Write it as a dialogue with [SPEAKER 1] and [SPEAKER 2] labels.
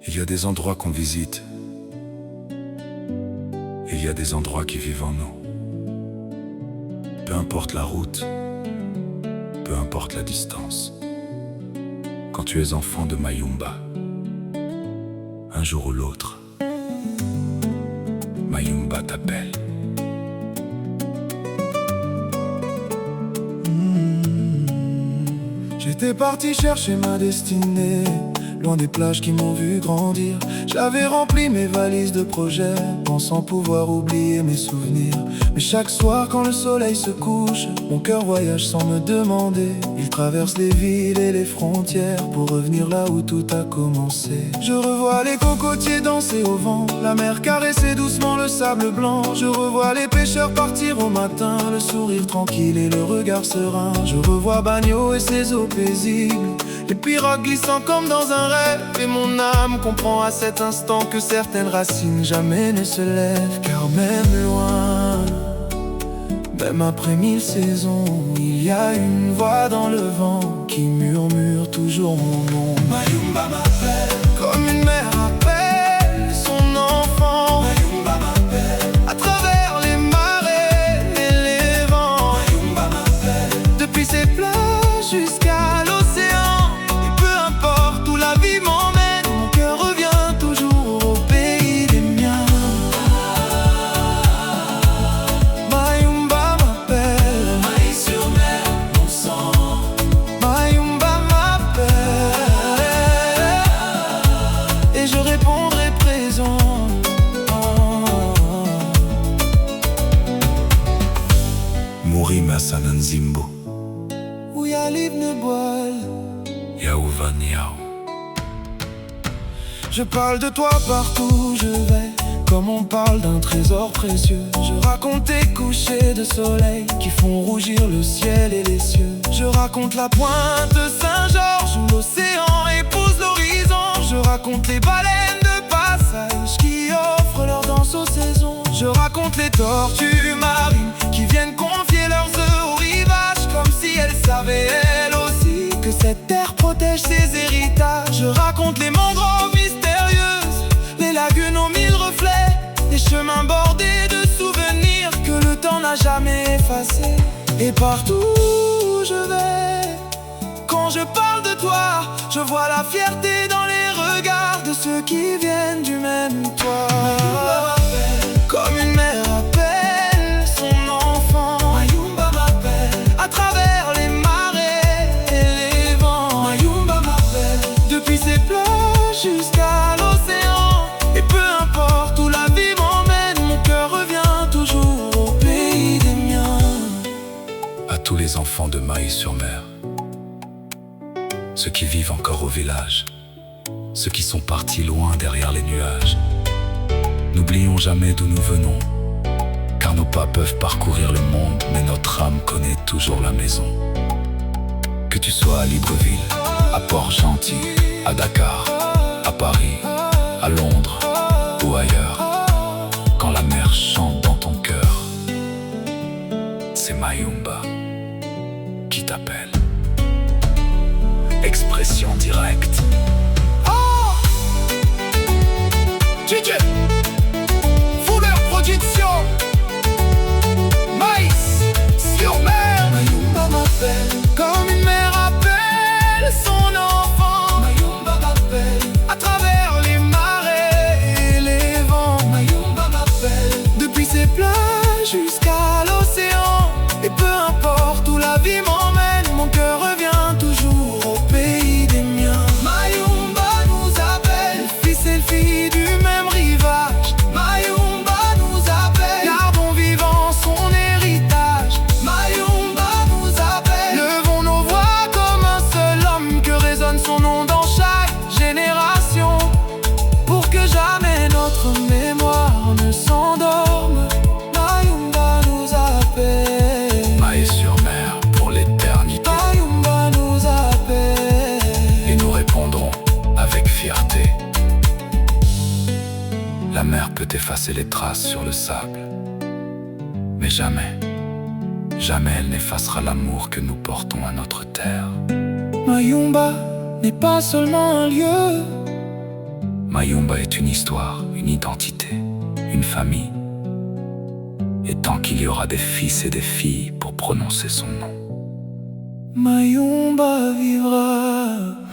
[SPEAKER 1] Il y a des endroits qu'on visite. Il y a des endroits qui vivent en nous. Peu importe la route, peu importe la distance. Quand tu es enfant de Mayumba, un jour ou l'autre, Mayumba t'appelle.
[SPEAKER 2] J'étais parti chercher ma destinée, loin des plages qui m'ont vu grandir. J'avais rempli mes valises de projets, pensant pouvoir oublier mes souvenirs. Mais chaque soir quand le soleil se couche, mon cœur voyage sans me demander. Il traverse les villes et les frontières pour revenir là où tout a commencé. Je revois les cocotiers danser au vent, la mer caresser doucement le sable blanc. Je revois les pêcheurs partir au matin, le sourire tranquille et le regard serein. Je revois Bagno et ses eaux paisibles, les pirogues glissant comme dans un rêve. Et mon âme comprend à cet instant que certaines racines jamais ne se lèvent. Car même loin, même après 1000 saisons, il y a une voix dans le vent qui murmure toujours mon nom. Mayumba m'appelle, comme une mère appelle son enfant. Mayumba m'appelle, à travers les marées et les vents. Mayumba m'appelle, depuis ses plages jusqu'à l'océan. Et peu importe où la vie m'emmène, mon cœur revient toujours au pays des miens. Mayumba m'appelle, Maïs sur mer, mon sang. Mayumba m'appelle, et je répondrai présent.
[SPEAKER 1] Murima Sananzimbo,
[SPEAKER 2] Ouya livne boile.
[SPEAKER 1] Yaouva Niao.
[SPEAKER 2] Je parle de toi partout où je vais, comme on parle d'un trésor précieux. Je raconte tes couchers de soleil qui font rougir le ciel et les cieux. Je raconte la pointe de Saint-Georges où l'océan épouse l'horizon. Je raconte les baleines de passage qui offrent leur danse aux saisons. Je raconte les tortues marines qui viennent confier leurs œufs au rivage, comme si elles savaient elles aussi que cette terre protège ses héritages. Je raconte les mangroves mystérieuses, les lagunes aux 1000 reflets, les chemins bordés de souvenirs que le temps n'a jamais effacés. Et partout où je vais, quand je parle de toi, je vois la fierté dans les regards de ceux qui viennent du même toit. Comme une mère appelle son enfant, Mayumba m'appelle, à travers les marées et les vents. Mayumba m'appelle, depuis ses plages jusqu'à l'océan. Et peu importe où la vie m'emmène, mon cœur revient toujours au pays des miens.
[SPEAKER 1] À tous les enfants de Maïs sur mer, ceux qui vivent encore au village, ceux qui sont partis loin derrière les nuages, n'oublions jamais d'où nous venons, car nos pas peuvent parcourir le monde, mais notre âme connaît toujours la maison. Que tu sois à Libreville, à Port-Gentil, à Dakar, à Paris, à Londres ou ailleurs, quand la mer chante dans ton cœur, c'est Mayumba qui t'appelle. Expression directe.
[SPEAKER 2] DJ Fuller Production, Maïs sur mer. Mayumba m'appelle, comme une mère appelle son enfant. Mayumba m'appelle, à travers les marées et les vents. Mayumba m'appelle, depuis ses plages jusqu'à l'océan. Et peu importe où la vie m'emmène, mon cœur revient toujours au pays des miens. Mayumba nous appelle, le fils et le fille du même rivage. Mayumba nous appelle, gardons vivant son héritage. Mayumba nous appelle, levons nos voix comme un seul homme, que résonne son nom dans chaque génération, pour que jamais notre mémoire ne s'endorme. Mayumba nous appelle,
[SPEAKER 1] Maïs sur mer pour l'éternité.
[SPEAKER 2] Mayumba nous appelle,
[SPEAKER 1] Et nous répondrons avec fierté. La mer peut effacer les traces sur le sable, mais jamais, jamais elle n'effacera l'amour que nous portons à notre terre.
[SPEAKER 2] Mayumba n'est pas seulement un lieu,
[SPEAKER 1] Mayumba est une histoire, une identité, une famille. Et tant qu'il y aura des fils et des filles pour prononcer son nom,
[SPEAKER 2] Mayumba vivra.